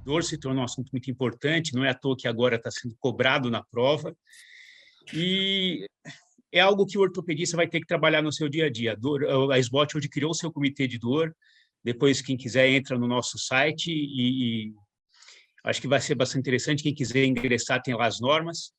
dor se tornou um assunto muito importante, não é à toa que agora está sendo cobrado na prova, e é algo que o ortopedista vai ter que trabalhar no seu dia a dia. A SBOT hoje criou o seu comitê de dor, depois quem quiser entra no nosso site e acho que vai ser bastante interessante, quem quiser ingressar tem lá as normas.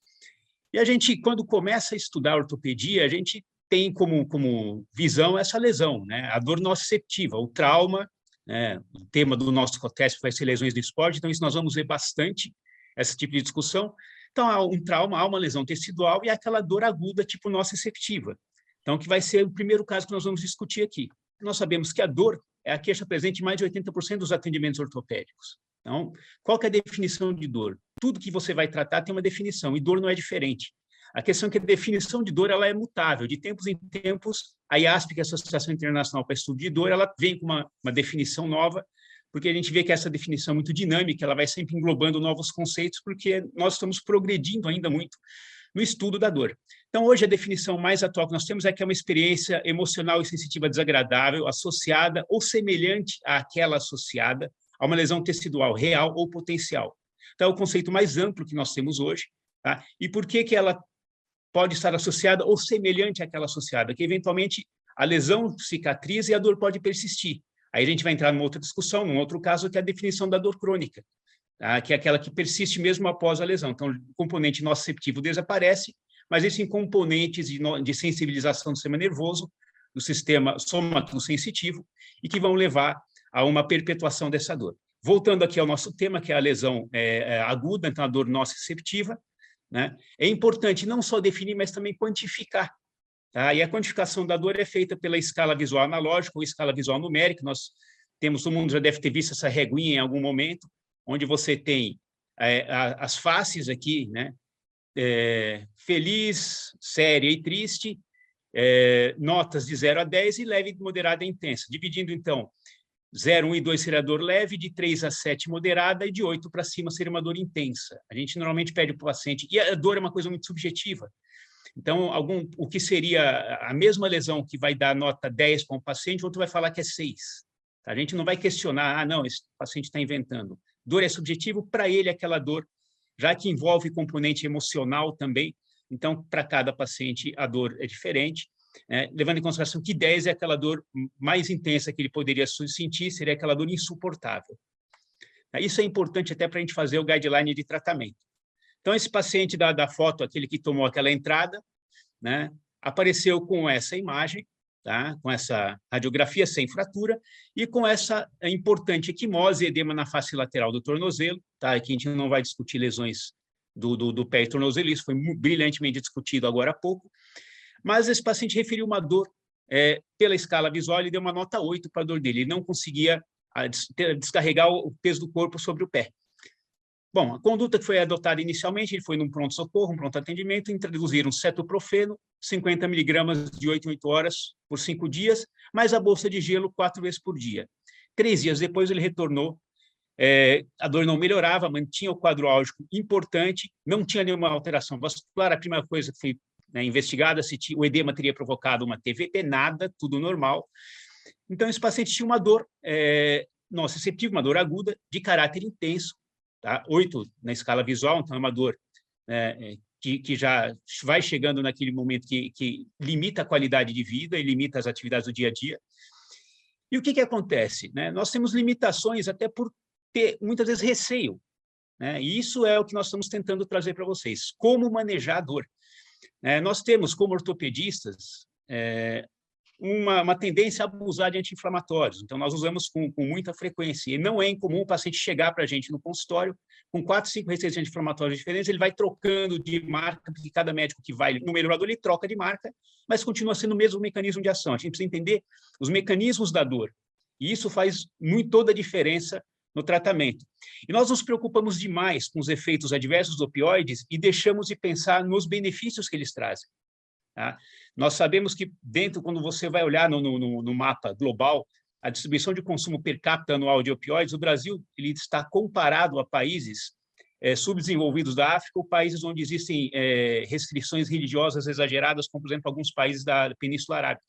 E a gente, quando começa a estudar ortopedia, a gente tem como visão essa lesão, né? A dor nociceptiva, o trauma, né? O tema do nosso podcast vai ser lesões do esporte, então isso nós vamos ver bastante, esse tipo de discussão. Então, há um trauma, há uma lesão tecidual e há aquela dor aguda, tipo nociceptiva. Então, que vai ser o primeiro caso que nós vamos discutir aqui. Nós sabemos que a dor é a queixa presente em mais de 80% dos atendimentos ortopédicos. Então, qual que é a definição de dor? Tudo que você vai tratar tem uma definição, e dor não é diferente. A questão é que a definição de dor ela é mutável. De tempos em tempos, a IASP, que é a Associação Internacional para Estudo de Dor, ela vem com uma definição nova, porque a gente vê que essa definição é muito dinâmica, ela vai sempre englobando novos conceitos, porque nós estamos progredindo ainda muito no estudo da dor. Então, hoje, a definição mais atual que nós temos é que é uma experiência emocional e sensitiva desagradável, associada ou semelhante àquela associada a uma lesão tecidual real ou potencial. Então, é o conceito mais amplo que nós temos hoje. Tá? E por que ela pode estar associada ou semelhante àquela associada? Que, eventualmente, a lesão cicatriza e a dor pode persistir. Aí a gente vai entrar numa outra discussão, num outro caso, que é a definição da dor crônica, tá? Que é aquela que persiste mesmo após a lesão. Então, o componente nociceptivo desaparece, mas existem componentes de sensibilização do sistema nervoso, do sistema somatosensitivo, e que vão levar a uma perpetuação dessa dor. Voltando aqui ao nosso tema, que é a lesão aguda, então a dor nociceptiva, né? É importante não só definir, mas também quantificar. Tá? E a quantificação da dor é feita pela escala visual analógica ou escala visual numérica. Nós temos, todo mundo já deve ter visto essa reguinha em algum momento, onde você tem as faces aqui, né? Feliz, séria e triste, notas de 0 a 10 e leve, moderada e intensa. Dividindo, então, 0, 1 e 2 seria dor leve, de 3 a 7 moderada e de 8 para cima seria uma dor intensa. A gente normalmente pede para o paciente, e a dor é uma coisa muito subjetiva. Então, o que seria a mesma lesão que vai dar nota 10 para um paciente, o outro vai falar que é 6. A gente não vai questionar, não, esse paciente está inventando. Dor é subjetivo, para ele aquela dor, já que envolve componente emocional também, então, para cada paciente a dor é diferente, levando em consideração que 10 é aquela dor mais intensa que ele poderia sentir, seria aquela dor insuportável. Isso é importante até para a gente fazer o guideline de tratamento. Então, esse paciente da foto, aquele que tomou aquela entrada, né, apareceu com essa imagem, tá, com essa radiografia sem fratura e com essa importante equimose, edema na face lateral do tornozelo. Tá, aqui a gente não vai discutir lesões do pé e tornozelo, isso foi brilhantemente discutido agora há pouco, mas esse paciente referiu uma dor pela escala visual, ele deu uma nota 8 para a dor dele, ele não conseguia descarregar o peso do corpo sobre o pé. Bom, a conduta que foi adotada inicialmente, ele foi num pronto-socorro, um pronto-atendimento, introduziram cetoprofeno, 50 miligramas de 8 em 8 horas por 5 dias, mais a bolsa de gelo 4 vezes por dia. 3 dias depois ele retornou, a dor não melhorava, mantinha o quadro álgico importante, não tinha nenhuma alteração vascular, a primeira coisa que foi investigada se o edema teria provocado uma TVP, nada, tudo normal. Então, esse paciente tinha uma dor nociceptiva, uma dor aguda, de caráter intenso, tá? 8 na escala visual, então é uma dor que já vai chegando naquele momento que limita a qualidade de vida e limita as atividades do dia a dia. E o que acontece? Né? Nós temos limitações até por ter, muitas vezes, receio. Né? E isso é o que nós estamos tentando trazer para vocês. Como manejar a dor. Nós temos, como ortopedistas, uma tendência a abusar de anti-inflamatórios. Então, nós usamos com muita frequência. E não é incomum o paciente chegar para a gente no consultório com 4, 5 receitas de anti-inflamatórios diferentes, ele vai trocando de marca, porque cada médico que vai no melhorador, ele troca de marca, mas continua sendo o mesmo mecanismo de ação. A gente precisa entender os mecanismos da dor. E isso faz toda a diferença no tratamento. E nós nos preocupamos demais com os efeitos adversos dos opioides e deixamos de pensar nos benefícios que eles trazem. Tá? Nós sabemos que quando você vai olhar no mapa global, a distribuição de consumo per capita anual de opioides, o Brasil ele está comparado a países subdesenvolvidos da África ou países onde existem restrições religiosas exageradas, como, por exemplo, alguns países da Península Arábica.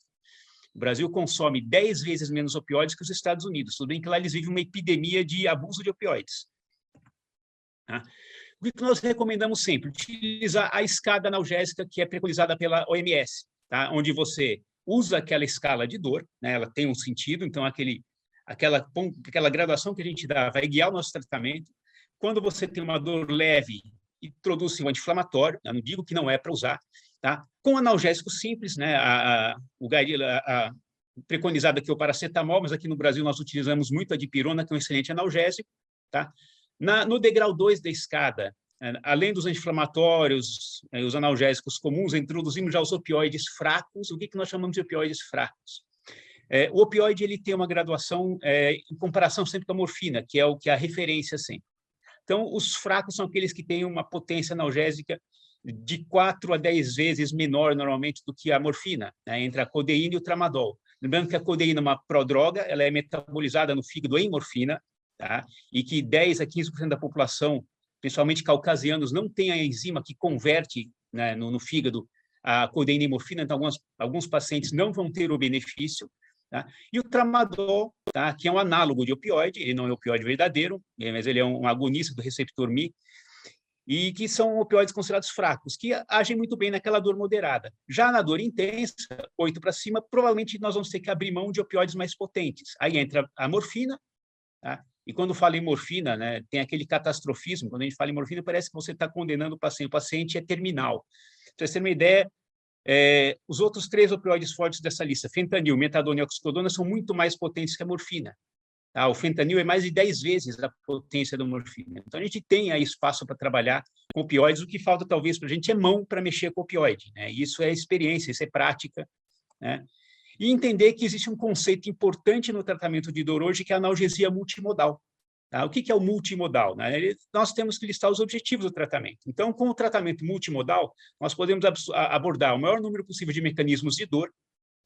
O Brasil consome 10 vezes menos opioides que os Estados Unidos. Tudo bem que lá eles vivem uma epidemia de abuso de opioides. Tá? O que nós recomendamos sempre? Utilizar a escada analgésica que é preconizada pela OMS, tá? Onde você usa aquela escala de dor, né? Ela tem um sentido, então aquela graduação que a gente dá vai guiar o nosso tratamento. Quando você tem uma dor leve, introduz um anti-inflamatório, não digo que não é para usar, tá? Com analgésico simples, né? A preconizada aqui é o paracetamol, mas aqui no Brasil nós utilizamos muito a dipirona, que é um excelente analgésico, tá? No degrau 2 da escada, além dos anti-inflamatórios, os analgésicos comuns, introduzimos já os opioides fracos. O que nós chamamos de opioides fracos? O opioide ele tem uma graduação em comparação sempre com a morfina, que é o que é a referência sempre. Então, os fracos são aqueles que têm uma potência analgésica de 4 a 10 vezes menor, normalmente, do que a morfina, né, entre a codeína e o tramadol. Lembrando que a codeína é uma prodroga, ela é metabolizada no fígado em morfina, tá? E que 10 a 15% da população, principalmente caucasianos, não tem a enzima que converte, né, no fígado a codeína em morfina, então alguns pacientes não vão ter o benefício. Tá? E o tramadol, tá? Que é um análogo de opioide, ele não é opioide verdadeiro, mas ele é um agonista do receptor Mi, e que são opioides considerados fracos, que agem muito bem naquela dor moderada. Já na dor intensa, 8 para cima, provavelmente nós vamos ter que abrir mão de opioides mais potentes. Aí entra a morfina, tá? E quando fala em morfina, né, tem aquele catastrofismo, quando a gente fala em morfina, parece que você está condenando o paciente é terminal. Para vocês terem uma ideia, os outros 3 opioides fortes dessa lista, fentanil, metadona e oxicodona, são muito mais potentes que a morfina. Tá? O fentanil é mais de 10 vezes a potência da morfina. Então, a gente tem aí espaço para trabalhar com opioides. O que falta, talvez, para a gente é mão para mexer com opioide. Né? Isso é experiência, isso é prática. Né? E entender que existe um conceito importante no tratamento de dor hoje, que é a analgesia multimodal. Tá? O que é o multimodal? Né? Nós temos que listar os objetivos do tratamento. Então, com o tratamento multimodal, nós podemos abordar o maior número possível de mecanismos de dor.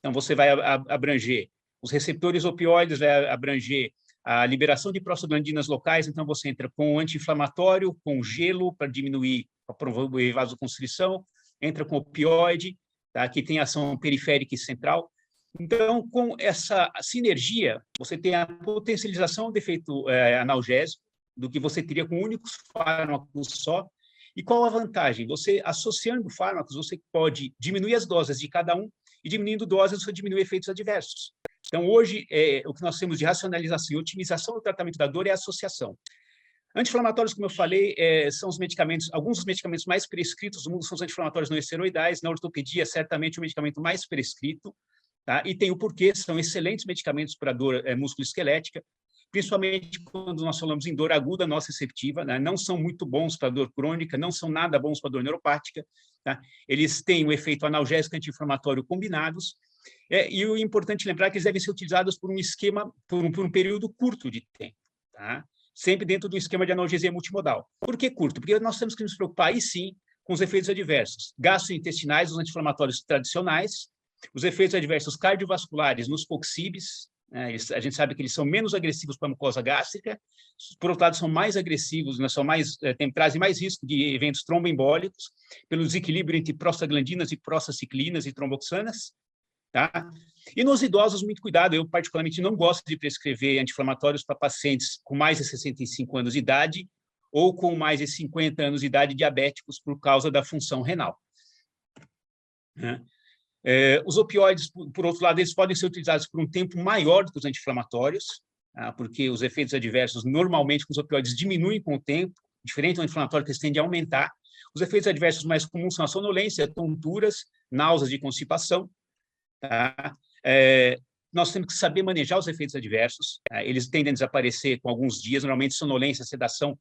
Então, você vai abranger os receptores opioides, vai abranger a liberação de prostaglandinas locais, então você entra com anti-inflamatório, com gelo para diminuir, para promover vasoconstrição, entra com opioide, tá? Que tem ação periférica e central. Então, com essa sinergia, você tem a potencialização do efeito analgésico, do que você teria com um único fármaco só. E qual a vantagem? Você, associando fármacos, você pode diminuir as doses de cada um, e diminuindo doses, você diminui efeitos adversos. Então, hoje, o que nós temos de racionalização e otimização do tratamento da dor é a associação. Anti-inflamatórios, como eu falei, são os medicamentos, alguns dos medicamentos mais prescritos do mundo são os anti-inflamatórios não esteroidais. Na ortopedia, certamente o medicamento mais prescrito, tá? E tem o porquê, são excelentes medicamentos para dor musculoesquelética, principalmente quando nós falamos em dor aguda não receptiva, né? Não são muito bons para dor crônica, não são nada bons para dor neuropática, tá? Eles têm o efeito analgésico e anti-inflamatório combinados, e o importante lembrar é que eles devem ser utilizados por um esquema, por um período curto de tempo, tá? Sempre dentro do esquema de analgesia multimodal. Por que curto? Porque nós temos que nos preocupar, aí sim, com os efeitos adversos gastrointestinais, os anti-inflamatórios tradicionais, os efeitos adversos cardiovasculares nos poxibes, né? A gente sabe que eles são menos agressivos para a mucosa gástrica, por outro lado, são mais agressivos, né? Trazem mais risco de eventos tromboembólicos, pelo desequilíbrio entre prostaglandinas e prostaciclinas e tromboxanas. Tá? E nos idosos, muito cuidado. Eu, particularmente, não gosto de prescrever anti-inflamatórios para pacientes com mais de 65 anos de idade ou com mais de 50 anos de idade diabéticos por causa da função renal. Né? Os opioides, por outro lado, eles podem ser utilizados por um tempo maior do que os anti-inflamatórios, tá? Porque os efeitos adversos, normalmente, com os opioides diminuem com o tempo, diferente do anti-inflamatório, que eles tendem a aumentar. Os efeitos adversos mais comuns são a sonolência, tonturas, náuseas de constipação. Tá? Nós temos que saber manejar os efeitos adversos. Tá? Eles tendem a desaparecer com alguns dias, normalmente sonolência, sedação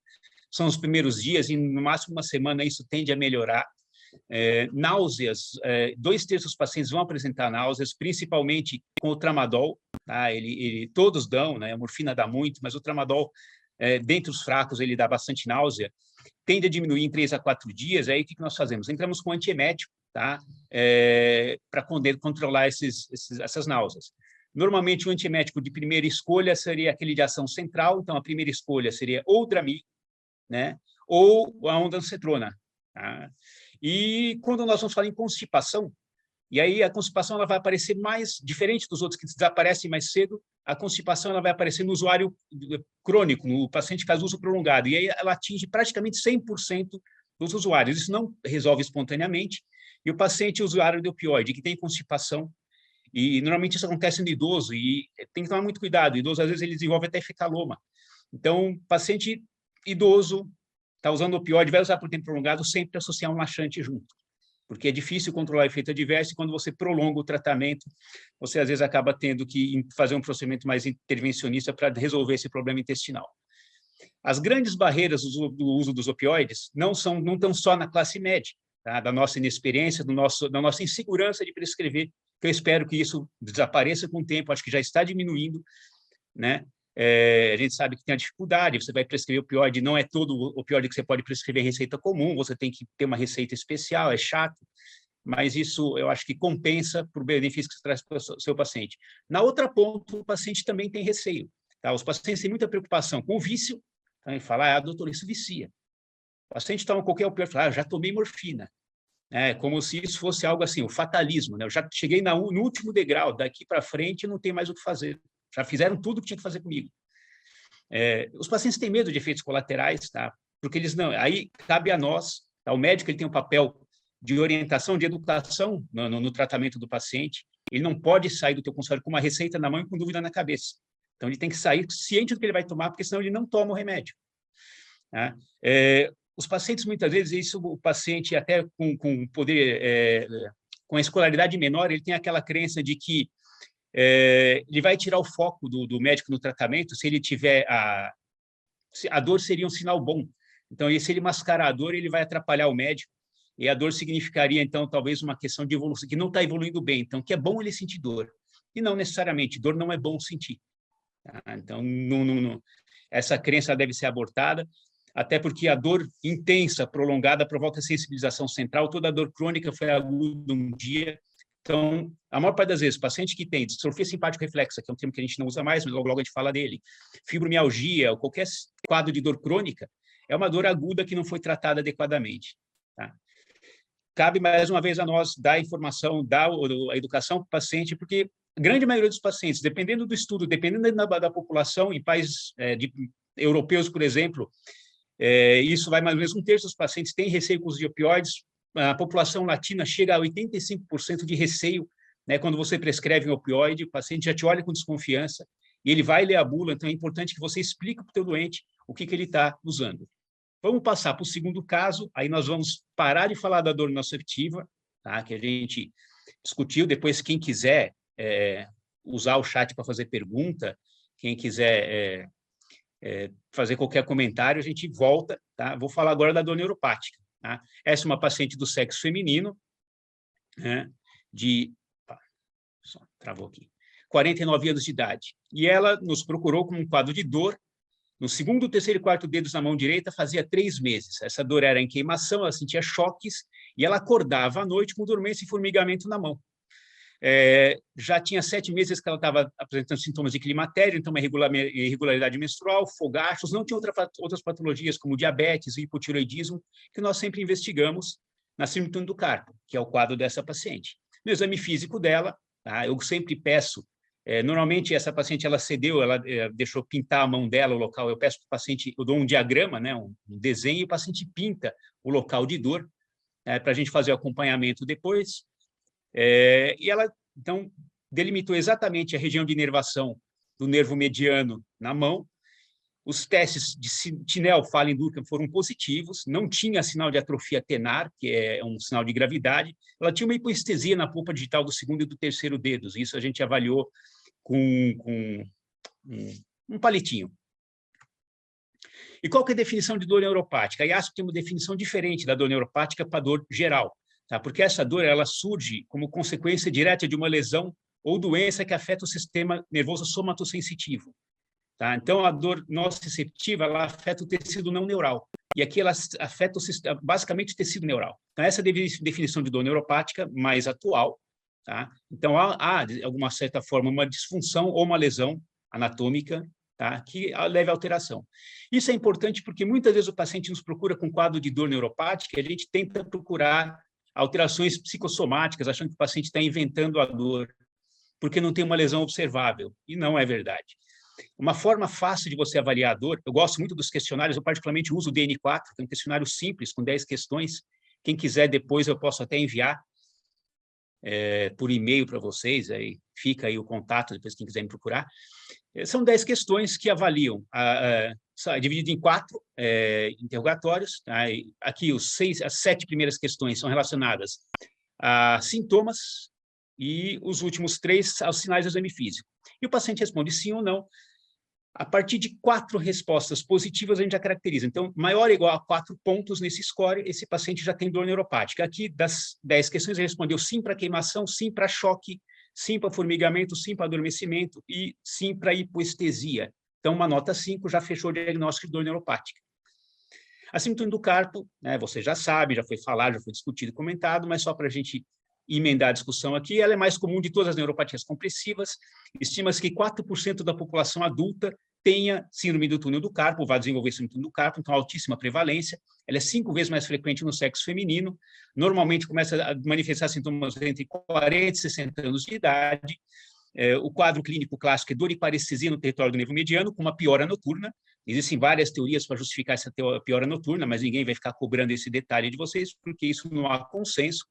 são os primeiros dias, e no máximo uma semana isso tende a melhorar. Náuseas, 2/3 dos pacientes vão apresentar náuseas, principalmente com o tramadol. Tá? Todos dão, né? A morfina dá muito, mas o tramadol, dentre os fracos, ele dá bastante náusea. Tende a diminuir em 3 a 4 dias. Aí o que nós fazemos? Entramos com antiemético, tá? Para controlar essas náuseas. Normalmente, o antiemético de primeira escolha seria aquele de ação central. Então, a primeira escolha seria ou o Dramin, né? Ou a ondansetrona. Tá? E quando nós vamos falar em constipação, E aí a constipação ela vai aparecer mais, diferente dos outros que desaparecem mais cedo, a constipação ela vai aparecer no usuário crônico, no paciente que faz uso prolongado, e aí ela atinge praticamente 100% dos usuários. Isso não resolve espontaneamente, e o paciente usuário de opioide, que tem constipação, e normalmente isso acontece no idoso, e tem que tomar muito cuidado, o idoso às vezes ele desenvolve até fecaloma. Então, paciente idoso está usando opioide, vai usar por tempo prolongado, sempre associar um laxante junto, porque é difícil controlar o efeito adverso, e quando você prolonga o tratamento, você às vezes acaba tendo que fazer um procedimento mais intervencionista para resolver esse problema intestinal. As grandes barreiras do uso dos opioides não estão só na classe média, tá? Da nossa inexperiência, da nossa insegurança de prescrever, que eu espero que isso desapareça com o tempo, acho que já está diminuindo, né? A gente sabe que tem a dificuldade, você vai prescrever opioide, não é todo opioide que você pode prescrever em receita comum, você tem que ter uma receita especial, é chato, mas isso eu acho que compensa por benefício que você traz para o seu paciente. Na outra ponta, o paciente também tem receio, tá? Os pacientes têm muita preocupação com o vício, então ele fala, doutor, isso vicia. O paciente toma qualquer opioide, fala, eu já tomei morfina. Como se isso fosse algo assim, o fatalismo, né? Eu já cheguei no último degrau, daqui para frente não tem mais o que fazer. Já fizeram tudo o que tinha que fazer comigo. Os pacientes têm medo de efeitos colaterais, tá? Porque eles não. Aí cabe a nós, tá? O médico ele tem um papel de orientação, de educação no tratamento do paciente. Ele não pode sair do teu consultório com uma receita na mão e com dúvida na cabeça. Então ele tem que sair ciente do que ele vai tomar, porque senão ele não toma o remédio. Tá? Os pacientes muitas vezes isso, o paciente até com poder, com a escolaridade menor, ele tem aquela crença de que ele vai tirar o foco do médico no tratamento se ele tiver a dor seria um sinal bom. Então, se ele mascarar a dor, ele vai atrapalhar o médico, e a dor significaria, então, talvez uma questão de evolução, que não está evoluindo bem, então, que é bom ele sentir dor. E não necessariamente, dor não é bom sentir. Tá? Então, essa crença deve ser abortada, até porque a dor intensa, prolongada, provoca sensibilização central, toda dor crônica foi aguda um dia. Então, a maior parte das vezes, o paciente que tem distrofia simpático-reflexa, que é um termo que a gente não usa mais, mas logo a gente fala dele, fibromialgia, ou qualquer quadro de dor crônica, é uma dor aguda que não foi tratada adequadamente. Tá? Cabe, mais uma vez, a nós dar a informação, dar a educação para o paciente, porque a grande maioria dos pacientes, dependendo do estudo, dependendo da população, em países europeus, por exemplo, isso vai mais ou menos um terço dos pacientes têm receio com os opioides. A população latina chega a 85% de receio, né? Quando você prescreve um opioide, o paciente já te olha com desconfiança e ele vai ler a bula, então é importante que você explique para o teu doente o que ele está usando. Vamos passar para o segundo caso, aí nós vamos parar de falar da dor nociceptiva, tá? Que a gente discutiu, depois quem quiser usar o chat para fazer pergunta, quem quiser fazer qualquer comentário, a gente volta, tá? Vou falar agora da dor neuropática. Tá? Essa é uma paciente do sexo feminino, né, travou aqui, 49 anos de idade. E ela nos procurou com um quadro de dor no segundo, terceiro e quarto dedos na mão direita fazia 3 meses. Essa dor era em queimação, ela sentia choques e ela acordava à noite com dormência e formigamento na mão. Já tinha 7 meses que ela estava apresentando sintomas de climatério, então uma irregularidade menstrual, fogachos, não tinha outras patologias como diabetes e hipotireoidismo, que nós sempre investigamos na síndrome do túnel do carpo, que é o quadro dessa paciente. No exame físico dela, tá, eu sempre peço, normalmente essa paciente ela cedeu, ela deixou pintar a mão dela, o local, eu peço para o paciente, eu dou um diagrama, né, um desenho, e o paciente pinta o local de dor, para a gente fazer o acompanhamento depois. E ela, então, delimitou exatamente a região de inervação do nervo mediano na mão. Os testes de Tinel-Fallen-Durkheim foram positivos, não tinha sinal de atrofia tenar, que é um sinal de gravidade. Ela tinha uma hipoestesia na polpa digital do segundo e do terceiro dedos. Isso a gente avaliou com um palitinho. E qual que é a definição de dor neuropática? A IASP tem uma definição diferente da dor neuropática para a dor geral. Tá? Porque essa dor ela surge como consequência direta de uma lesão ou doença que afeta o sistema nervoso somatosensitivo. Tá? Então, a dor nociceptiva ela afeta o tecido não neural. E aqui ela afeta basicamente o tecido neural. Então, essa é a definição de dor neuropática mais atual. Tá? Então, há, de alguma certa forma, uma disfunção ou uma lesão anatômica, tá? Que leve à alteração. Isso é importante porque muitas vezes o paciente nos procura com quadro de dor neuropática e a gente tenta procurar alterações psicossomáticas, achando que o paciente está inventando a dor, porque não tem uma lesão observável, e não é verdade. Uma forma fácil de você avaliar a dor, eu gosto muito dos questionários, eu particularmente uso o DN4, que é um questionário simples, com 10 questões. Quem quiser depois eu posso até enviar por e-mail para vocês, aí fica aí o contato, depois quem quiser me procurar. São 10 questões que avaliam, dividido em 4 interrogatórios. Tá? Aqui as 7 primeiras questões são relacionadas a sintomas e os últimos 3 aos sinais do exame físico. E o paciente responde sim ou não. A partir de 4 respostas positivas, a gente já caracteriza. Então, maior ou igual a 4 pontos nesse score, esse paciente já tem dor neuropática. Aqui, das 10 questões, ele respondeu sim para queimação, sim para choque, sim para formigamento, sim para adormecimento e sim para hipoestesia. Então, uma nota 5 já fechou o diagnóstico de dor neuropática. A síndrome do carpo, né, você já sabe, já foi falado, já foi discutido e comentado, mas só para a gente emendar a discussão aqui, ela é mais comum de todas as neuropatias compressivas. Estima-se que 4% da população adulta tenha síndrome do túnel do carpo, vai desenvolver síndrome do túnel do carpo, então altíssima prevalência. Ela é 5 vezes mais frequente no sexo feminino. Normalmente começa a manifestar sintomas entre 40 e 60 anos de idade. O quadro clínico clássico é dor e parestesia no território do nervo mediano, com uma piora noturna. Existem várias teorias para justificar essa piora noturna, mas ninguém vai ficar cobrando esse detalhe de vocês, porque isso não há consenso.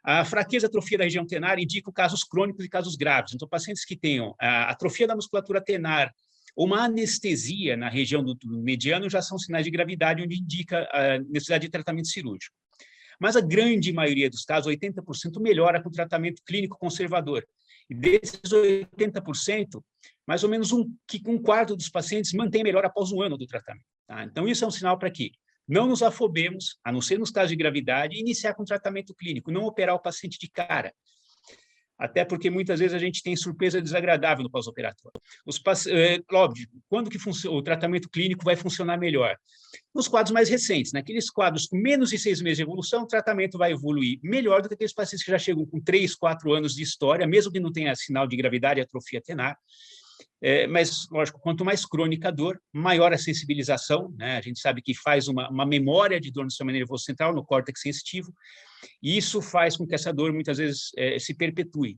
A fraqueza e atrofia da região tenar indicam casos crônicos e casos graves. Então, pacientes que tenham a atrofia da musculatura tenar ou uma anestesia na região do mediano já são sinais de gravidade, onde indica a necessidade de tratamento cirúrgico. Mas a grande maioria dos casos, 80%, melhora com tratamento clínico conservador. E desses 80%, mais ou menos um quarto dos pacientes mantém melhora após um ano do tratamento. Tá? Então, isso é um sinal para que não nos afobemos, a não ser nos casos de gravidade, e iniciar com tratamento clínico, não operar o paciente de cara. Até porque muitas vezes a gente tem surpresa desagradável no pós-operatório. Óbvio, quando que o tratamento clínico vai funcionar melhor? Nos quadros mais recentes, naqueles quadros com menos de 6 meses de evolução, o tratamento vai evoluir melhor do que aqueles pacientes que já chegam com 3, 4 anos de história, mesmo que não tenha sinal de gravidade e atrofia tenar. Mas, lógico, quanto mais crônica a dor, maior a sensibilização, né? A gente sabe que faz uma memória de dor no sistema nervoso central, no córtex sensitivo, e isso faz com que essa dor, muitas vezes, se perpetue.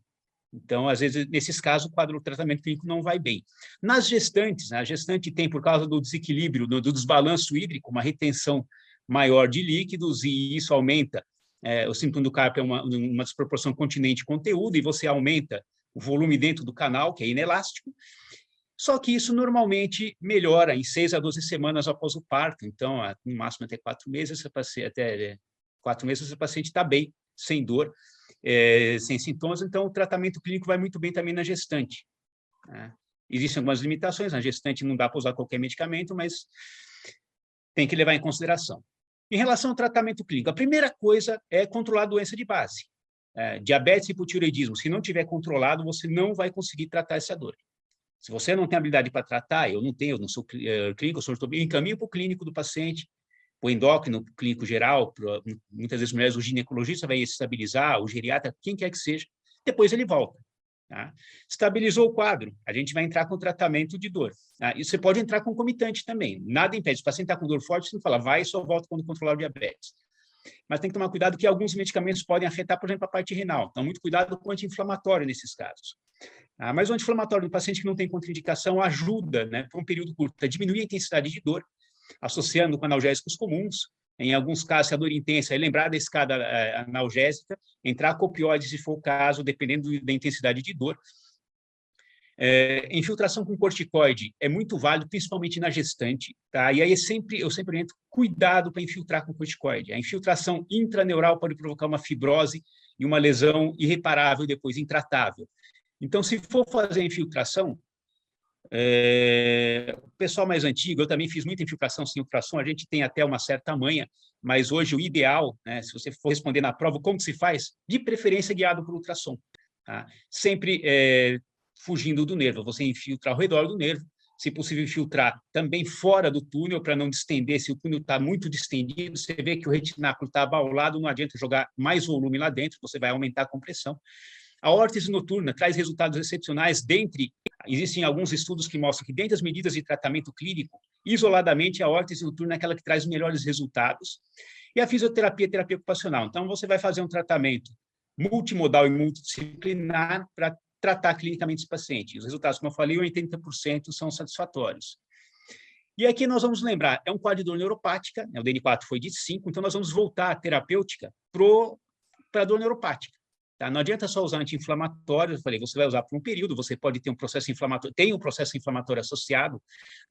Então, às vezes, nesses casos, o tratamento clínico não vai bem. Nas gestantes, a gestante tem, por causa do desequilíbrio, do desbalanço hídrico, uma retenção maior de líquidos, e isso aumenta, o síndrome do carpo é uma desproporção continente-conteúdo, e você aumenta o volume dentro do canal, que é inelástico. Só que isso normalmente melhora em 6 a 12 semanas após o parto. Então, no máximo até 4 meses, até 4 meses, o paciente está bem, sem dor, sem sintomas. Então, o tratamento clínico vai muito bem também na gestante. Né? Existem algumas limitações, na gestante não dá para usar qualquer medicamento, mas tem que levar em consideração. Em relação ao tratamento clínico, a primeira coisa é controlar a doença de base. Diabetes e hipotireoidismo, se não tiver controlado, você não vai conseguir tratar essa dor. Se você não tem habilidade para tratar, eu não sou clínico, eu encaminho para o clínico do paciente, para o endócrino, para o clínico geral, muitas vezes mulheres, o ginecologista vai estabilizar, o geriatra, quem quer que seja, depois ele volta. Tá? Estabilizou o quadro, a gente vai entrar com tratamento de dor. Tá? E você pode entrar concomitante também, nada impede. Se o paciente está com dor forte, você não fala, vai e só volta quando controlar o diabetes. Mas tem que tomar cuidado que alguns medicamentos podem afetar, por exemplo, a parte renal. Então, muito cuidado com o anti-inflamatório nesses casos. Mas o anti-inflamatório no paciente que não tem contraindicação ajuda, né, por um período curto, a diminuir a intensidade de dor, associando com analgésicos comuns. Em alguns casos, se a dor intensa, é lembrar da escada analgésica, entrar com opioides, se for o caso, dependendo da intensidade de dor. Infiltração com corticoide é muito válido, principalmente na gestante. Tá? E aí eu sempre oriento, cuidado para infiltrar com corticoide. A infiltração intraneural pode provocar uma fibrose e uma lesão irreparável, depois intratável. Então, se for fazer infiltração, o pessoal mais antigo, eu também fiz muita infiltração sem ultrassom, a gente tem até uma certa manha, mas hoje o ideal, né, se você for responder na prova, como se faz? De preferência guiado por ultrassom. Tá? Sempre fugindo do nervo, você infiltra ao redor do nervo, se possível infiltrar também fora do túnel, para não distender, se o túnel está muito distendido, você vê que o retináculo está abaulado, não adianta jogar mais volume lá dentro, você vai aumentar a compressão. A órtese noturna traz resultados excepcionais existem alguns estudos que mostram que dentre as medidas de tratamento clínico, isoladamente a órtese noturna é aquela que traz melhores resultados. E a fisioterapia, terapia ocupacional. Então, você vai fazer um tratamento multimodal e multidisciplinar para tratar clinicamente esse paciente. Os resultados, como eu falei, 80% são satisfatórios. E aqui nós vamos lembrar, é um quadro de dor neuropática, né? O DN4 foi de 5, então nós vamos voltar a terapêutica para a dor neuropática. Tá? Não adianta só usar anti-inflamatório, eu falei, você vai usar por um período, você pode ter um processo inflamatório, tem um processo inflamatório associado,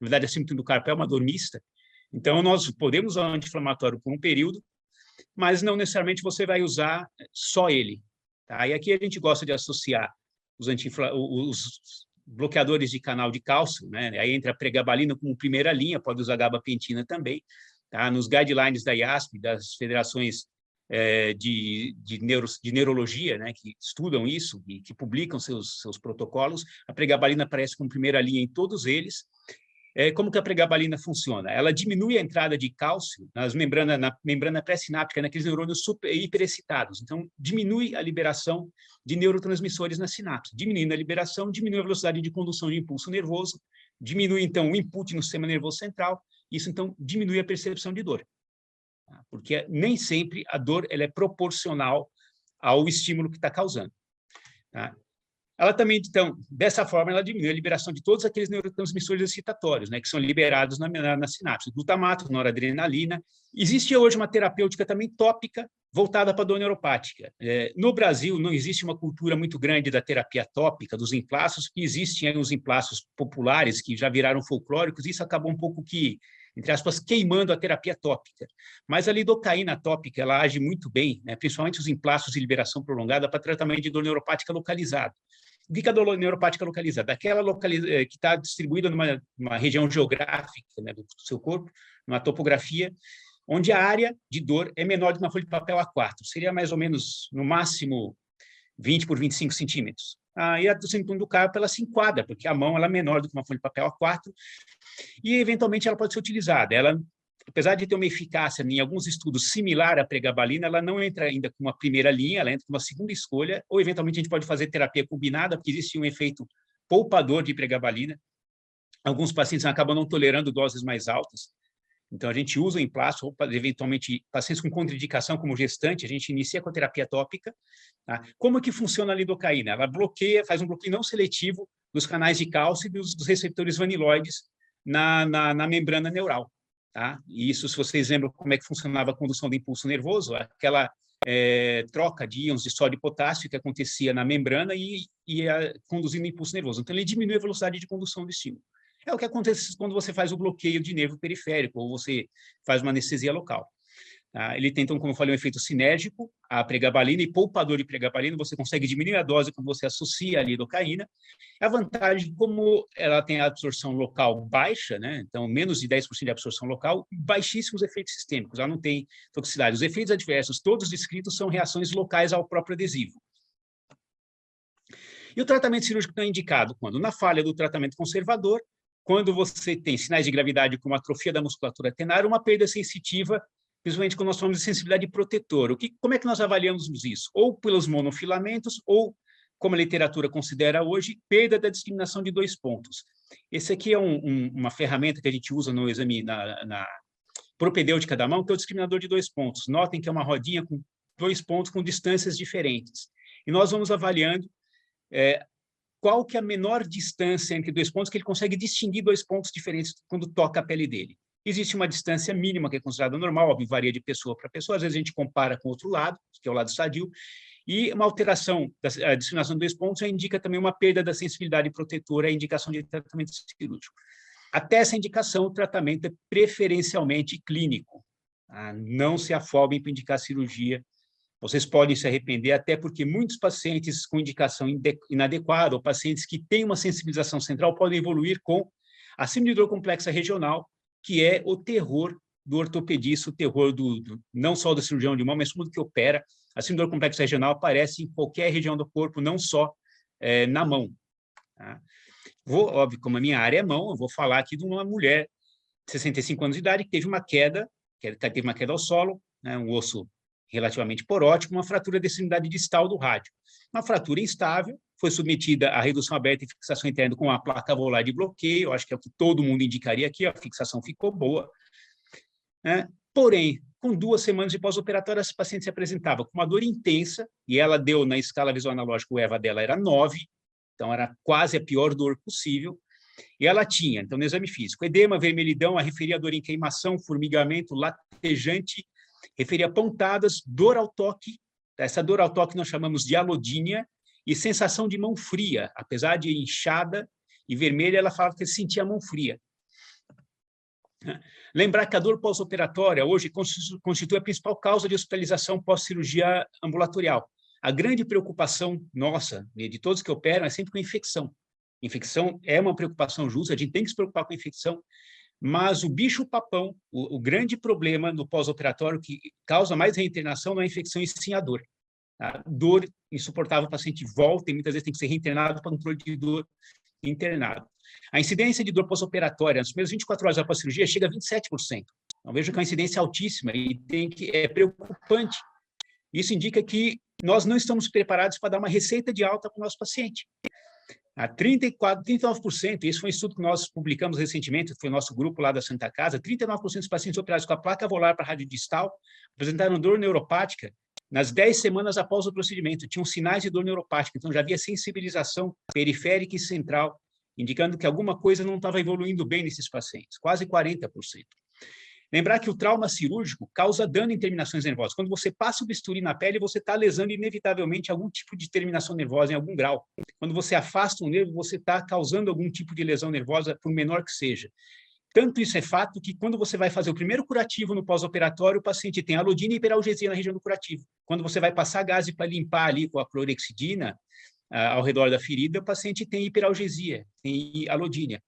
na verdade a síndrome do carpo é uma dor mista, então nós podemos usar o anti-inflamatório por um período, mas não necessariamente você vai usar só ele. Tá? E aqui a gente gosta de associar os bloqueadores de canal de cálcio, né? Aí entra a pregabalina como primeira linha, pode usar gabapentina também. Tá? Nos guidelines da IASP, das federações de neurologia, né, que estudam isso e que publicam seus protocolos, a pregabalina aparece como primeira linha em todos eles. Como que a pregabalina funciona? Ela diminui a entrada de cálcio na membrana pré-sináptica, naqueles neurônios hiperexcitados. Então, diminui a liberação de neurotransmissores na sinapse. Diminuindo a liberação, diminui a velocidade de condução de impulso nervoso, diminui, então, o input no sistema nervoso central. Isso, então, diminui a percepção de dor. Porque nem sempre a dor ela é proporcional ao estímulo que está causando. Tá? Ela também, então, dessa forma, ela diminui a liberação de todos aqueles neurotransmissores excitatórios, né, que são liberados na sinapse, glutamato, noradrenalina. Existe hoje uma terapêutica também tópica voltada para a dor neuropática. No Brasil, não existe uma cultura muito grande da terapia tópica, dos emplaços, que existem os emplaços populares, que já viraram folclóricos, e isso acabou um pouco que, entre aspas, queimando a terapia tópica. Mas a lidocaína tópica, ela age muito bem, né, principalmente os emplaços de liberação prolongada para tratamento de dor neuropática localizada. O que é a dor neuropática localizada? Aquela que está distribuída numa região geográfica, né, do seu corpo, numa topografia, onde a área de dor é menor do que uma folha de papel A4. Seria mais ou menos, no máximo, 20 por 25 centímetros. E a síndrome do carpo, ela se enquadra, porque a mão ela é menor do que uma folha de papel A4, e, eventualmente, ela pode ser utilizada. Ela, apesar de ter uma eficácia em alguns estudos similar à pregabalina, ela não entra ainda com uma primeira linha, ela entra com uma segunda escolha, ou, eventualmente, a gente pode fazer terapia combinada, porque existe um efeito poupador de pregabalina. Alguns pacientes acabam não tolerando doses mais altas, então a gente usa o emplasto, ou, eventualmente, pacientes com contraindicação, como gestante, a gente inicia com a terapia tópica. Tá? Como que funciona a lidocaína? Ela bloqueia, faz um bloqueio não seletivo dos canais de cálcio e dos receptores vaniloides na membrana neural. Tá? E isso, se vocês lembram como é que funcionava a condução do impulso nervoso, aquela troca de íons de sódio e potássio que acontecia na membrana e conduzindo o impulso nervoso. Então, ele diminui a velocidade de condução do estímulo. É o que acontece quando você faz o bloqueio de nervo periférico ou você faz uma anestesia local. Tá? Ele tem, então, como eu falei, um efeito sinérgico, a pregabalina e poupador de pregabalina, você consegue diminuir a dose quando você associa a lidocaína. A vantagem, como ela tem a absorção local baixa, né? Então, menos de 10% de absorção local, baixíssimos efeitos sistêmicos, ela não tem toxicidade. Os efeitos adversos, todos descritos, são reações locais ao próprio adesivo. E o tratamento cirúrgico não é indicado quando? Na falha do tratamento conservador, quando você tem sinais de gravidade como atrofia da musculatura tenar, uma perda sensitiva, principalmente quando nós falamos de sensibilidade protetora. Como é que nós avaliamos isso? Ou pelos monofilamentos, ou, como a literatura considera hoje, perda da discriminação de 2 pontos. Esse aqui é uma ferramenta que a gente usa no exame na propedêutica da mão, que é o discriminador de 2 pontos. Notem que é uma rodinha com 2 pontos com distâncias diferentes. E nós vamos avaliando qual que é a menor distância entre 2 pontos, que ele consegue distinguir 2 pontos diferentes quando toca a pele dele. Existe uma distância mínima que é considerada normal, óbvio, varia de pessoa para pessoa, às vezes a gente compara com outro lado, que é o lado sadio, e uma alteração da discriminação de 2 pontos indica também uma perda da sensibilidade protetora, a indicação de tratamento cirúrgico. Até essa indicação, o tratamento é preferencialmente clínico. Tá? Não se afobem para indicar cirurgia. Vocês podem se arrepender, até porque muitos pacientes com indicação inadequada ou pacientes que têm uma sensibilização central podem evoluir com a síndrome de dor complexa regional, que é o terror do ortopedista, o terror não só do cirurgião de mão, mas tudo que opera. A síndrome de dor complexa regional aparece em qualquer região do corpo, não só na mão. Tá? Óbvio, como a minha área é mão, eu vou falar aqui de uma mulher de 65 anos de idade que teve uma queda ao solo, né, um osso relativamente porótico, uma fratura da extremidade distal do rádio. Uma fratura instável, foi submetida à redução aberta e fixação interna com uma placa volar de bloqueio, acho que é o que todo mundo indicaria aqui, a fixação ficou boa, né? Porém, com 2 semanas de pós-operatório, essa paciente se apresentava com uma dor intensa, e ela deu na escala visual analógica, o EVA dela era 9, então era quase a pior dor possível, e ela tinha, então, no exame físico, edema, vermelhidão, a referia dor em queimação, formigamento, latejante, referia pontadas, dor ao toque, essa dor ao toque nós chamamos de alodínia, e sensação de mão fria, apesar de inchada e vermelha, ela falava que sentia a mão fria. Lembrar que a dor pós-operatória hoje constitui a principal causa de hospitalização pós-cirurgia ambulatorial. A grande preocupação nossa, de todos que operam, é sempre com a infecção. Infecção é uma preocupação justa, a gente tem que se preocupar com a infecção, mas o bicho-papão, o grande problema no pós-operatório que causa mais reinternação não é a infecção e sim a dor. A dor insuportável, o paciente volta e muitas vezes tem que ser reinternado para controle de dor internado. A incidência de dor pós-operatória nas primeiras 24 horas após a cirurgia chega a 27%. Então, veja que é uma incidência altíssima e é preocupante. Isso indica que nós não estamos preparados para dar uma receita de alta para o nosso paciente. A 39%, esse foi um estudo que nós publicamos recentemente, foi o nosso grupo lá da Santa Casa, 39% dos pacientes operados com a placa volar para radiodistal apresentaram dor neuropática nas 10 semanas após o procedimento. Tinham sinais de dor neuropática, então já havia sensibilização periférica e central, indicando que alguma coisa não estava evoluindo bem nesses pacientes, quase 40%. Lembrar que o trauma cirúrgico causa dano em terminações nervosas. Quando você passa o bisturi na pele, você está lesando inevitavelmente algum tipo de terminação nervosa em algum grau. Quando você afasta um nervo, você está causando algum tipo de lesão nervosa, por menor que seja. Tanto isso é fato que quando você vai fazer o primeiro curativo no pós-operatório, o paciente tem alodina e hiperalgesia na região do curativo. Quando você vai passar gás para limpar ali com a clorexidina ao redor da ferida, o paciente tem hiperalgesia, tem alodínia.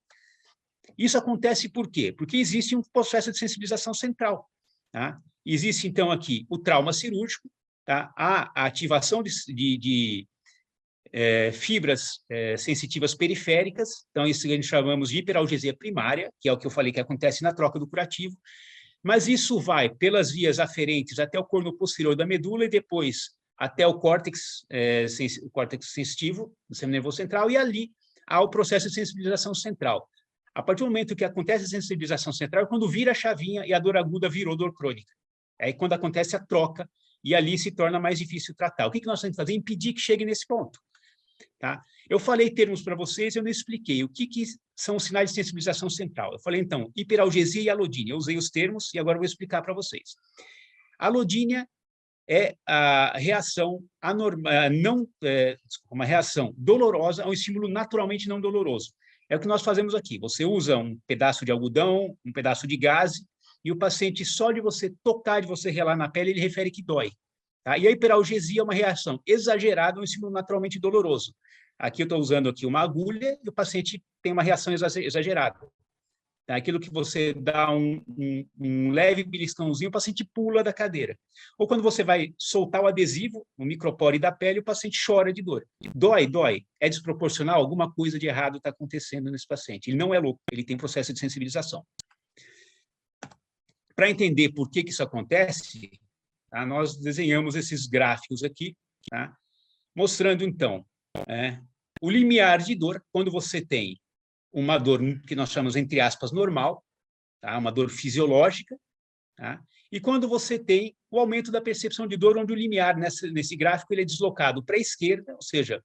Isso acontece por quê? Porque existe um processo de sensibilização central. Tá? Existe, então, aqui o trauma cirúrgico, tá? A ativação de fibras sensitivas periféricas, então isso que a gente chamamos de hiperalgesia primária, que é o que eu falei que acontece na troca do curativo, mas isso vai pelas vias aferentes até o corno posterior da medula e depois até o córtex sensitivo, do sistema nervoso central, e ali há o processo de sensibilização central. A partir do momento que acontece a sensibilização central, é quando vira a chavinha e a dor aguda virou dor crônica. É quando acontece a troca e ali se torna mais difícil tratar. O que nós temos que fazer? Impedir que chegue nesse ponto. Tá? Eu falei termos para vocês, eu não expliquei o que são os sinais de sensibilização central. Eu falei, então, hiperalgesia e alodínia. Eu usei os termos e agora eu vou explicar para vocês. Alodínia é a reação uma reação dolorosa a um estímulo naturalmente não doloroso. É o que nós fazemos aqui. Você usa um pedaço de algodão, um pedaço de gaze, e o paciente, só de você tocar, de você relar na pele, ele refere que dói. Tá? E a hiperalgesia é uma reação exagerada a um estímulo naturalmente doloroso. Aqui eu estou usando aqui uma agulha e o paciente tem uma reação exagerada. Tá? Aquilo que você dá um leve beliscãozinho, o paciente pula da cadeira. Ou quando você vai soltar o adesivo, o micropore da pele, o paciente chora de dor. Dói. É desproporcional? Alguma coisa de errado está acontecendo nesse paciente. Ele não é louco, ele tem processo de sensibilização. Para entender por que isso acontece, tá? Nós desenhamos esses gráficos aqui, tá? Mostrando, então, o limiar de dor, quando você tem uma dor que nós chamamos, entre aspas, normal, tá? Uma dor fisiológica, tá? E quando você tem o aumento da percepção de dor, onde o limiar, nesse gráfico, ele é deslocado para a esquerda, ou seja,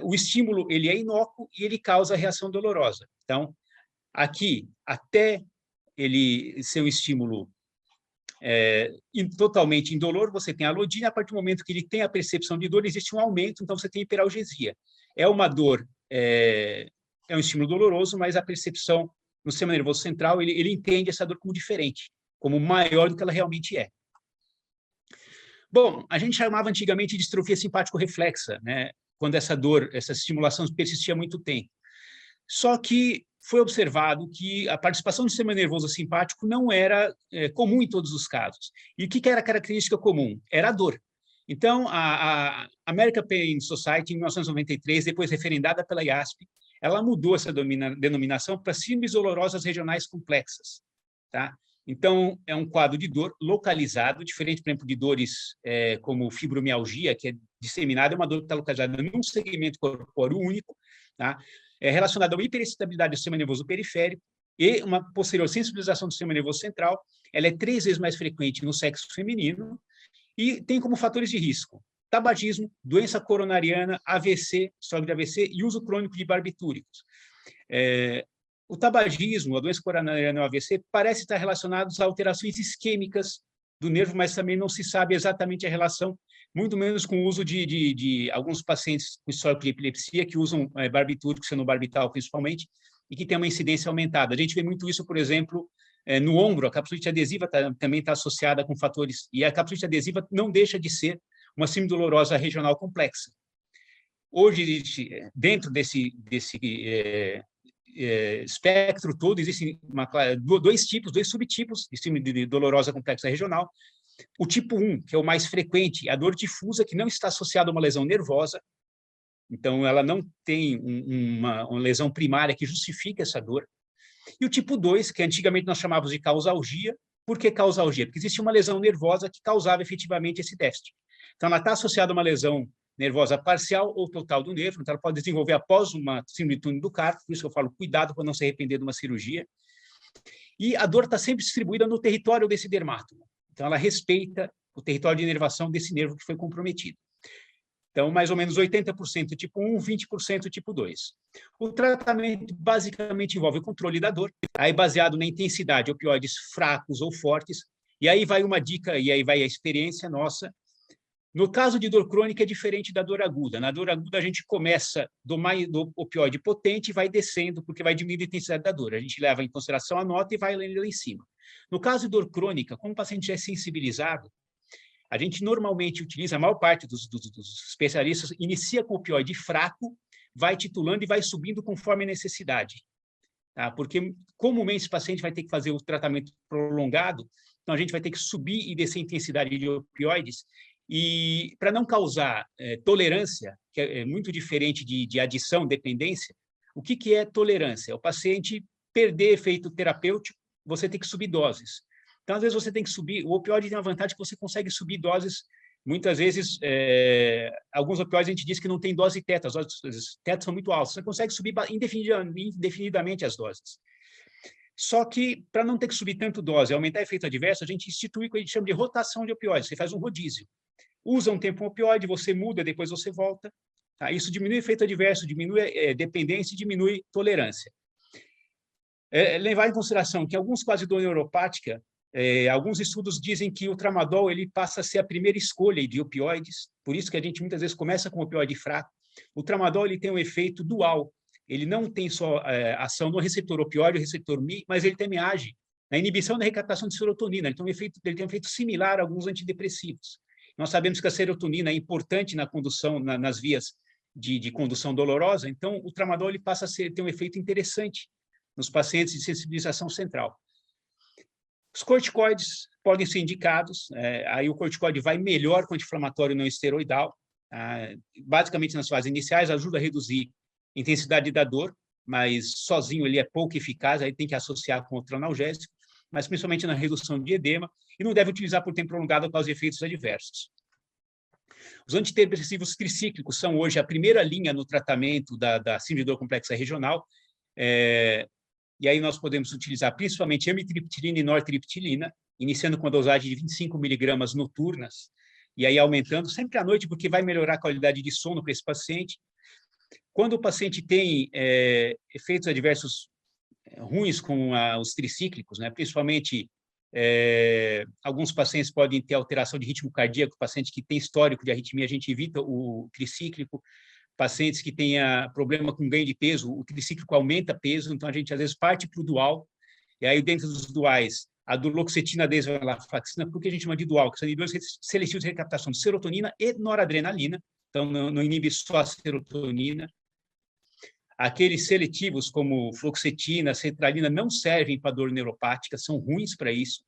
o estímulo ele é inócuo e ele causa reação dolorosa. Então, aqui, até ele ser um estímulo totalmente indolor, você tem a alodínia. A partir do momento que ele tem a percepção de dor, existe um aumento, então você tem hiperalgesia. É uma dor, é um estímulo doloroso, mas a percepção no sistema nervoso central, ele entende essa dor como diferente, como maior do que ela realmente é. Bom, a gente chamava antigamente de distrofia simpático-reflexa, né? Quando essa dor, essa estimulação persistia muito tempo. Só que foi observado que a participação do sistema nervoso simpático não era comum em todos os casos. E o que era a característica comum? Era a dor. Então, a American Pain Society, em 1993, depois referendada pela IASP, ela mudou essa denominação para síndromes dolorosas regionais complexas. Tá? Então, é um quadro de dor localizado, diferente, por exemplo, de dores como fibromialgia, que é disseminada, é uma dor que está localizada num segmento corpóreo único, tá? É relacionado à hiperexcitabilidade do sistema nervoso periférico e uma posterior sensibilização do sistema nervoso central. Ela é 3 vezes mais frequente no sexo feminino e tem como fatores de risco tabagismo, doença coronariana, AVC, histórico de AVC e uso crônico de barbitúricos. O tabagismo, a doença coronariana e o AVC parece estar relacionados a alterações isquêmicas do nervo, mas também não se sabe exatamente a relação, muito menos com o uso de alguns pacientes com histórico de epilepsia que usam barbitúricos, fenobarbital principalmente, e que tem uma incidência aumentada. A gente vê muito isso, por exemplo, no ombro. A capsulite adesiva também está associada com fatores, e a capsulite adesiva não deixa de ser uma síndrome dolorosa regional complexa. Hoje, dentro desse espectro todo, existem dois subtipos de síndrome dolorosa complexa regional. O tipo 1, que é o mais frequente, é a dor difusa, que não está associada a uma lesão nervosa, então ela não tem uma lesão primária que justifique essa dor. E o tipo 2, que antigamente nós chamávamos de causalgia. Por que causalgia? Porque existia uma lesão nervosa que causava efetivamente esse déficit. Então, ela está associada a uma lesão nervosa parcial ou total do nervo, então ela pode desenvolver após uma síndrome de túnel do carpo, por isso que eu falo, cuidado para não se arrepender de uma cirurgia. E a dor está sempre distribuída no território desse dermátomo. Então, ela respeita o território de inervação desse nervo que foi comprometido. Então, mais ou menos 80% tipo 1, 20% tipo 2. O tratamento basicamente envolve o controle da dor, aí baseado na intensidade, opioides fracos ou fortes, e aí vai uma dica, e aí vai a experiência nossa. No caso de dor crônica, é diferente da dor aguda. Na dor aguda, a gente começa do opioide potente e vai descendo, porque vai diminuindo a intensidade da dor. A gente leva em consideração a nota e vai lá em cima. No caso de dor crônica, como o paciente já é sensibilizado, a gente normalmente utiliza, a maior parte dos especialistas, inicia com opioide fraco, vai titulando e vai subindo conforme a necessidade. Tá? Porque, comumente, esse paciente vai ter que fazer o tratamento prolongado, então a gente vai ter que subir e descer a intensidade de opioides, e para não causar tolerância, que é muito diferente de adição, dependência, o que é tolerância? É o paciente perder efeito terapêutico, você tem que subir doses. Então, às vezes, você tem que subir. O opioide tem a vantagem que você consegue subir doses. Muitas vezes, alguns opioides a gente diz que não tem dose teta, as doses teta são muito altas. Você consegue subir indefinidamente as doses. Só que, para não ter que subir tanto dose e aumentar efeito adverso, a gente institui o que a gente chama de rotação de opioides. Você faz um rodízio. Usa um tempo um opioide, você muda, depois você volta. Tá? Isso diminui efeito adverso, diminui dependência e diminui tolerância. Levar em consideração que alguns quase dor neuropática, alguns estudos dizem que o tramadol ele passa a ser a primeira escolha de opioides, por isso que a gente muitas vezes começa com opioide fraco. O tramadol ele tem um efeito dual, ele não tem só ação no receptor opioide, o receptor Mi, mas ele também age na inibição da recaptação de serotonina, ele tem um efeito similar a alguns antidepressivos. Nós sabemos que a serotonina é importante na condução, nas vias de condução dolorosa, então o tramadol ele passa a ter um efeito interessante nos pacientes de sensibilização central. Os corticoides podem ser indicados, aí o corticoide vai melhor com o anti-inflamatório não esteroidal, basicamente nas fases iniciais, ajuda a reduzir a intensidade da dor, mas sozinho ele é pouco eficaz, aí tem que associar com outro analgésico, mas principalmente na redução de edema, e não deve utilizar por tempo prolongado por causa de efeitos adversos. Os antidepressivos tricíclicos são hoje a primeira linha no tratamento da síndrome de dor complexa regional, e aí nós podemos utilizar principalmente amitriptilina e nortriptilina, iniciando com a dosagem de 25 miligramas noturnas, e aí aumentando sempre à noite, porque vai melhorar a qualidade de sono para esse paciente. Quando o paciente tem efeitos adversos ruins com os tricíclicos, né, principalmente alguns pacientes podem ter alteração de ritmo cardíaco, paciente que tem histórico de arritmia, a gente evita o tricíclico. Pacientes que tenham problema com ganho de peso, o tricíclico aumenta peso, então a gente às vezes parte para o dual, e aí dentro dos duais, a duloxetina, a desvenlafaxina, porque a gente chama de dual, que são inibidores seletivos de recaptação de serotonina e noradrenalina, então não inibe só a serotonina. Aqueles seletivos como fluoxetina, sertralina, não servem para dor neuropática, são ruins para isso,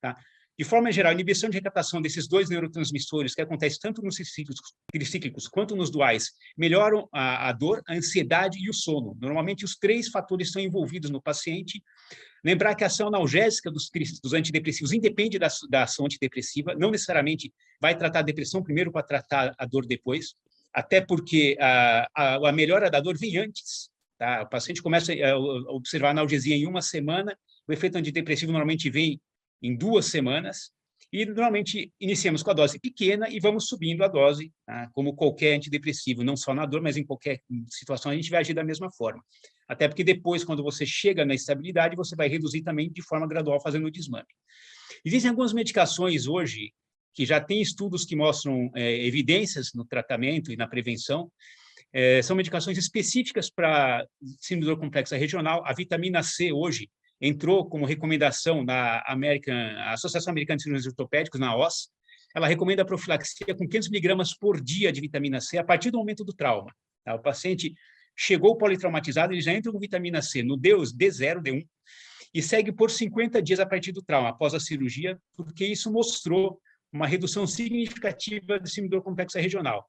tá? De forma geral, a inibição de recaptação desses dois neurotransmissores, que acontece tanto nos tricíclicos quanto nos duais, melhoram a dor, a ansiedade e o sono. Normalmente, os 3 fatores estão envolvidos no paciente. Lembrar que a ação analgésica dos antidepressivos independe da ação antidepressiva, não necessariamente vai tratar a depressão primeiro para tratar a dor depois, até porque a melhora da dor vem antes tá? O paciente começa a observar analgesia em 1 semana, o efeito antidepressivo normalmente vem em 2 semanas, e normalmente iniciamos com a dose pequena e vamos subindo a dose, tá? Como qualquer antidepressivo, não só na dor, mas em qualquer situação a gente vai agir da mesma forma. Até porque depois, quando você chega na estabilidade, você vai reduzir também de forma gradual, fazendo o desmame. Existem algumas medicações hoje que já têm estudos que mostram evidências no tratamento e na prevenção. São medicações específicas para síndrome de dor complexa regional. A vitamina C hoje entrou como recomendação na Associação Americana de Cirurgiões Ortopédicos, na OSS. Ela recomenda a profilaxia com 500 miligramas por dia de vitamina C a partir do momento do trauma. Tá? O paciente chegou politraumatizado, ele já entra com vitamina C no D0, D1, e segue por 50 dias a partir do trauma, após a cirurgia, porque isso mostrou uma redução significativa de síndrome de dor complexa regional.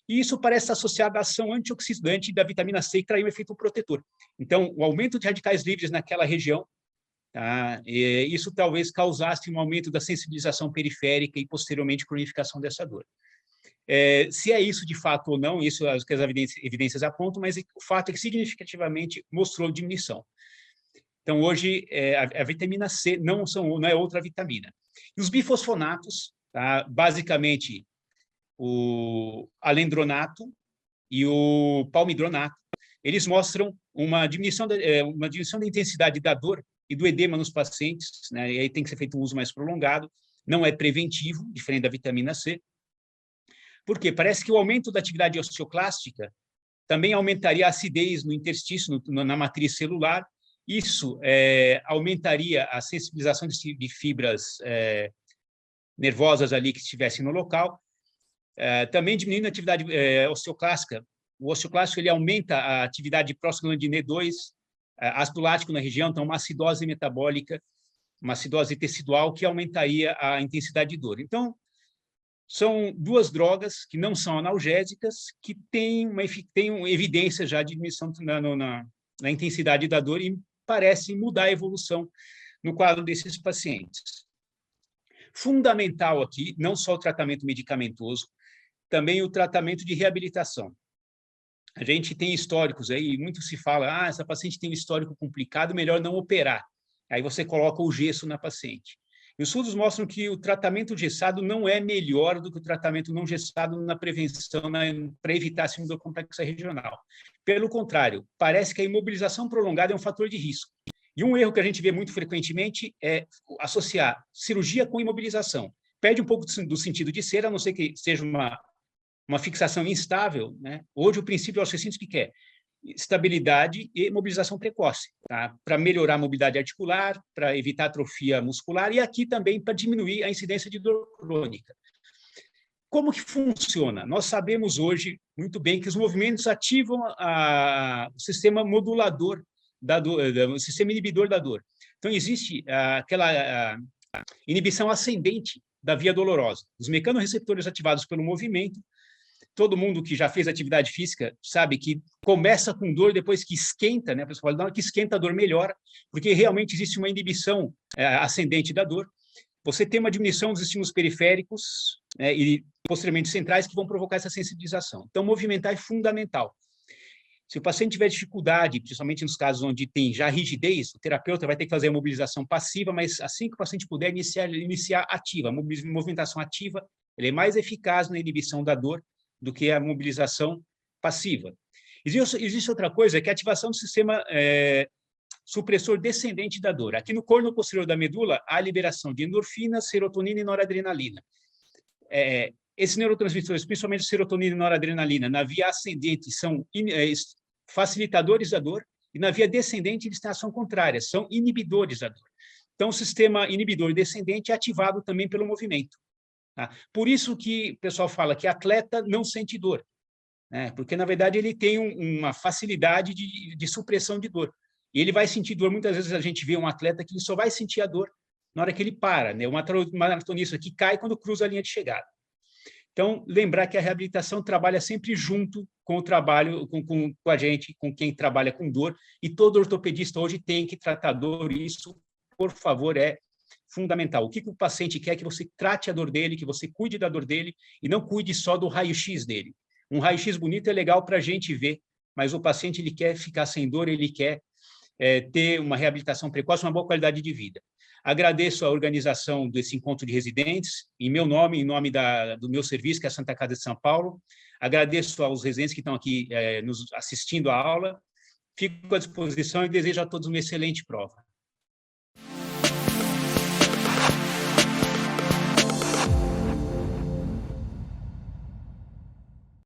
E isso parece associado à ação antioxidante da vitamina C, que traz um efeito protetor. Então, o aumento de radicais livres naquela região, tá? Isso talvez causasse um aumento da sensibilização periférica e, posteriormente, cronificação dessa dor. Se é isso de fato ou não, isso as evidências apontam, mas o fato é que significativamente mostrou diminuição. Então, hoje, a vitamina C não é outra vitamina. E os bifosfonatos, tá? Basicamente, o alendronato e o palmidronato, eles mostram uma diminuição da intensidade da dor e do edema nos pacientes, né? E aí tem que ser feito um uso mais prolongado, não é preventivo, diferente da vitamina C. Por quê? Parece que o aumento da atividade osteoclástica também aumentaria a acidez no interstício, na matriz celular. Isso aumentaria a sensibilização de fibras nervosas ali que estivessem no local. Também diminuindo a atividade osteoclássica. O osteoclástico ele aumenta a atividade de prostaglandina E2, ácido lático na região, então uma acidose metabólica, uma acidose tecidual que aumentaria a intensidade de dor. Então, são 2 drogas que não são analgésicas, que têm evidência já de diminuição na intensidade da dor e parece mudar a evolução no quadro desses pacientes. Fundamental aqui, não só o tratamento medicamentoso, também o tratamento de reabilitação. A gente tem históricos aí, muito se fala, essa paciente tem um histórico complicado, melhor não operar. Aí você coloca o gesso na paciente. E os estudos mostram que o tratamento gessado não é melhor do que o tratamento não gessado na prevenção, para evitar a síndrome complexa regional. Pelo contrário, parece que a imobilização prolongada é um fator de risco. E um erro que a gente vê muito frequentemente é associar cirurgia com imobilização. Perde um pouco do sentido de ser, a não ser que seja uma fixação instável, né? Hoje o princípio é o que é estabilidade e mobilização precoce, tá? Para melhorar a mobilidade articular, para evitar atrofia muscular e aqui também para diminuir a incidência de dor crônica. Como que funciona? Nós sabemos hoje muito bem que os movimentos ativam o sistema modulador da dor, o sistema inibidor da dor. Então, existe aquela inibição ascendente da via dolorosa. Os mecanorreceptores ativados pelo movimento, todo mundo que já fez atividade física sabe que começa com dor, depois que esquenta, né? A pessoa fala, na hora que esquenta, a dor melhora, porque realmente existe uma inibição ascendente da dor. Você tem uma diminuição dos estímulos periféricos, né, e posteriormente centrais que vão provocar essa sensibilização. Então, movimentar é fundamental. Se o paciente tiver dificuldade, principalmente nos casos onde tem já rigidez, o terapeuta vai ter que fazer a mobilização passiva, mas assim que o paciente puder iniciar ativa, a movimentação ativa, ele é mais eficaz na inibição da dor do que a mobilização passiva. Existe outra coisa, que é a ativação do sistema supressor descendente da dor. Aqui no corno posterior da medula, há a liberação de endorfina, serotonina e noradrenalina. Esses neurotransmissores, principalmente serotonina e noradrenalina, na via ascendente são facilitadores da dor e na via descendente eles têm ação contrária, são inibidores da dor. Então, o sistema inibidor descendente é ativado também pelo movimento. Tá? Por isso que o pessoal fala que atleta não sente dor, né? Porque, na verdade, ele tem uma facilidade de supressão de dor. E ele vai sentir dor, muitas vezes a gente vê um atleta que ele só vai sentir a dor na hora que ele para, né? Um maratonista que cai quando cruza a linha de chegada. Então, lembrar que a reabilitação trabalha sempre junto com o trabalho, com a gente, com quem trabalha com dor, e todo ortopedista hoje tem que tratar dor, e isso, por favor, é fundamental. O que o paciente quer é que você trate a dor dele, que você cuide da dor dele, e não cuide só do raio-x dele. Um raio-x bonito é legal para a gente ver, mas o paciente ele quer ficar sem dor, ele quer ter uma reabilitação precoce, uma boa qualidade de vida. Agradeço a organização desse encontro de residentes, em meu nome, em nome do meu serviço, que é a Santa Casa de São Paulo. Agradeço aos residentes que estão aqui nos assistindo à aula. Fico à disposição e desejo a todos uma excelente prova.